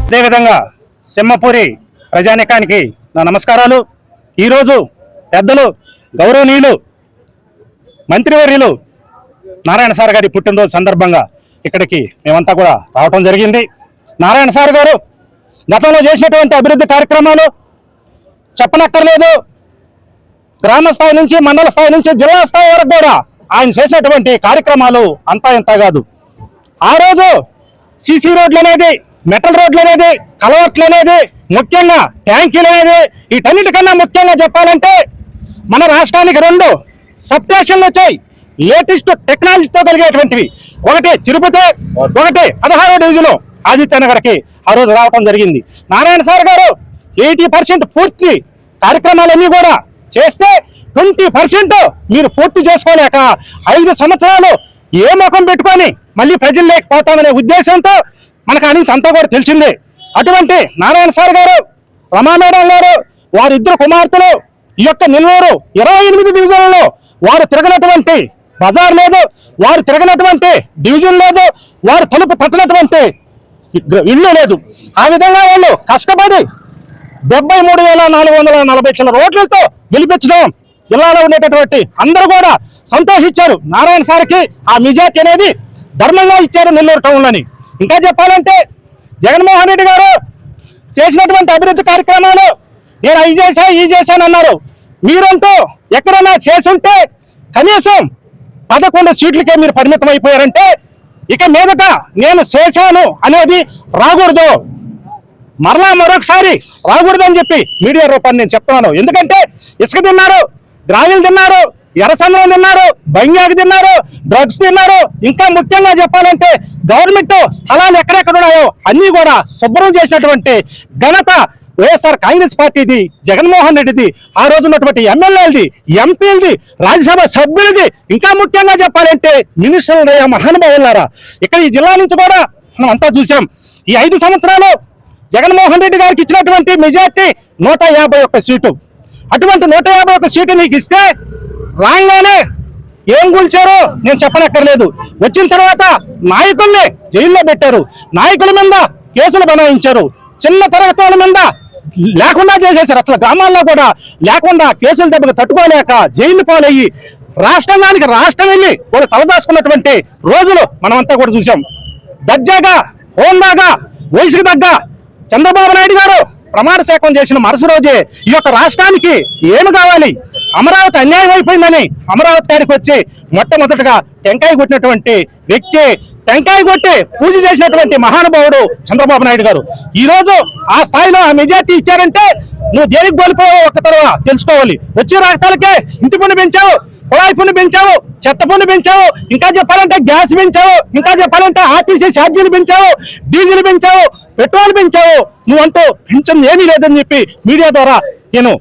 అదేవిధంగా సింహపురి ప్రజానికానికి నా నమస్కారాలు. ఈరోజు పెద్దలు గౌరవనీయులు మంత్రివర్యులు నారాయణ సార్ గారి పుట్టినరోజు సందర్భంగా ఇక్కడికి మేమంతా కూడా రావటం జరిగింది. నారాయణ సార్ గారు గతంలో చేసినటువంటి అభివృద్ధి కార్యక్రమాలు చెప్పనక్కర్లేదు. గ్రామ స్థాయి నుంచి మండల స్థాయి నుంచి జిల్లా స్థాయి వరకు కూడా ఆయన చేసినటువంటి కార్యక్రమాలు అంతా ఇంత కాదు. ఆ రోజు సీసీ రోడ్లు అనేది, మెటల్ రోడ్లు అనేది, కలవట్లు అనేది, ముఖ్యంగా ట్యాంకీలు అనేది, వీటన్నిటికన్నా ముఖ్యంగా చెప్పాలంటే మన రాష్ట్రానికి 2 సబ్ స్టేషన్లు వచ్చాయి. లేటెస్ట్ టెక్నాలజీతో కలిగేటువంటివి. ఒకటి తిరుపతి, ఒకటి 16వ డివిజన్ ఆదిత్యనగర్కి ఆ రోజు రావడం జరిగింది. నారాయణ సార్ గారు 80% పూర్తి కార్యక్రమాలన్నీ కూడా చేస్తే 20% మీరు పూర్తి చేసుకోలేక 5 సంవత్సరాలు ఏ ముఖం పెట్టుకొని మళ్ళీ ప్రజలు లేకపోతామనే ఉద్దేశంతో మనకు అనేది అంతా కూడా తెలిసిందే. అటువంటి నారాయణ సార్ గారు, రమా మేడం గారు, వారిద్దరు కుమార్తెలు ఈ యొక్క నెల్లూరు 28 డివిజన్లలో వారు తిరగనటువంటి బజార్ లేదు, వారు తిరగనటువంటి డివిజన్ లేదు, వారు తలుపు తట్టినటువంటి ఇల్లు లేదు. ఆ విధంగా వాళ్ళు కష్టపడి 73,440 రోడ్లతో గెలిపించడం జిల్లాలో ఉండేటటువంటి అందరూ కూడా సంతోషించారు. నారాయణ సార్కి ఆ మెజార్టీ అనేది ధర్మంగా ఇచ్చారు నెల్లూరు టౌన్లోని. ఇంకా చెప్పాలంటే జగన్మోహన్ రెడ్డి గారు చేసినటువంటి అభివృద్ధి కార్యక్రమాలు నేను అవి చేశా ఈ చేశాను అన్నారు. మీరంటూ ఎక్కడైనా చేసుంటే కనీసం 11 సీట్లకే మీరు పరిమితం అయిపోయారంటే ఇక మీదట నేను చేశాను అనేది రాకూడదు, మరొకసారి రాకూడదని చెప్పి మీడియా రూపాన్ని నేను చెప్తున్నాను. ఎందుకంటే ఇసుక తిన్నారు, గ్రావెల్ తిన్నారు, ఎర్రసంద్రం తిన్నారు, బంగాకు తిన్నారు, డ్రగ్స్ తిన్నారు. ఇంకా ముఖ్యంగా చెప్పాలంటే గవర్నమెంట్ స్థలాలు ఎక్కడెక్కడ ఉన్నాయో అన్ని కూడా శుభ్రం చేసినటువంటి ఘనత వైఎస్ఆర్ కాంగ్రెస్ పార్టీది, జగన్మోహన్ రెడ్డిది, ఆ రోజు ఉన్నటువంటి ఎమ్మెల్యేలది, ఎంపీలది, రాజ్యసభ సభ్యులది. ఇంకా ముఖ్యంగా చెప్పాలంటే మినిస్టర్లు మహానుభావులారా ఇక్కడ ఈ జిల్లా నుంచి కూడా మనం అంతా చూసాం. ఈ 5 సంవత్సరాలు జగన్మోహన్ రెడ్డి గారికి ఇచ్చినటువంటి మెజార్టీ 151 సీటు. అటువంటి 151 సీటు నీకు ఇస్తే రాగానే ఏం కూల్చారో నేను చెప్పనక్కర్లేదు. వచ్చిన తర్వాత నాయకుల్ని జైల్లో పెట్టారు, నాయకుల మీద కేసులు బనాయించారు, చిన్న తరగతి వాళ్ళ మీద లేకుండా చేసేసారు. అసలు గ్రామాల్లో కూడా లేకుండా కేసుల దెబ్బకు తట్టుకోలేక జైలు పాలయ్యి రాష్ట్రానికి రాష్ట్రం వెళ్ళి కూడా తలదాచుకున్నటువంటి రోజులు మనమంతా కూడా చూసాం. దర్జాగా, హోందాగా, వయసుకు తగ్గ చంద్రబాబు నాయుడు గారు ప్రమాణ స్వీకారం చేసిన మరుసటి రోజే ఈ యొక్క రాష్ట్రానికి ఏమి కావాలి, అమరావతి అన్యాయం అయిపోయిందని అమరావతి కాడికి వచ్చి మొట్టమొదటిగా టెంకాయ కొట్టినటువంటి వ్యక్తి, టెంకాయ కొట్టి పూజ చేసినటువంటి మహానుభావుడు చంద్రబాబు నాయుడు గారు. ఈ రోజు ఆ స్థాయిలో ఆ మెజార్టీ ఇచ్చారంటే నువ్వు దేనికి కోల్పోయావు ఒక్క తర్వాత తెలుసుకోవాలి. వచ్చే రాష్ట్రాలకే ఇంటి పన్ను పెంచావు, కుళాయి పన్ను పెంచావు, చెత్త పన్ను పెంచావు, ఇంకా చెప్పాలంటే గ్యాస్ పెంచావు, ఇంకా చెప్పాలంటే ఆర్టీసీ ఛార్జీలు పెంచావు, డీజిల్ పెంచావు, పెట్రోల్ పెంచావు. నువ్వంటూ పెంచం ఏమీ లేదని చెప్పి మీడియా ద్వారా నేను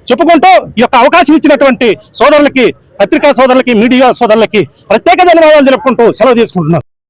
చెప్పుకుంటూ ఈ యొక్క అవకాశం ఇచ్చినటువంటి సోదరులకి, పత్రికా సోదరులకి, మీడియా సోదరులకి ప్రత్యేక ధన్యవాదాలు తెలుపుకుంటూ సెలవు తీసుకుంటున్నాను.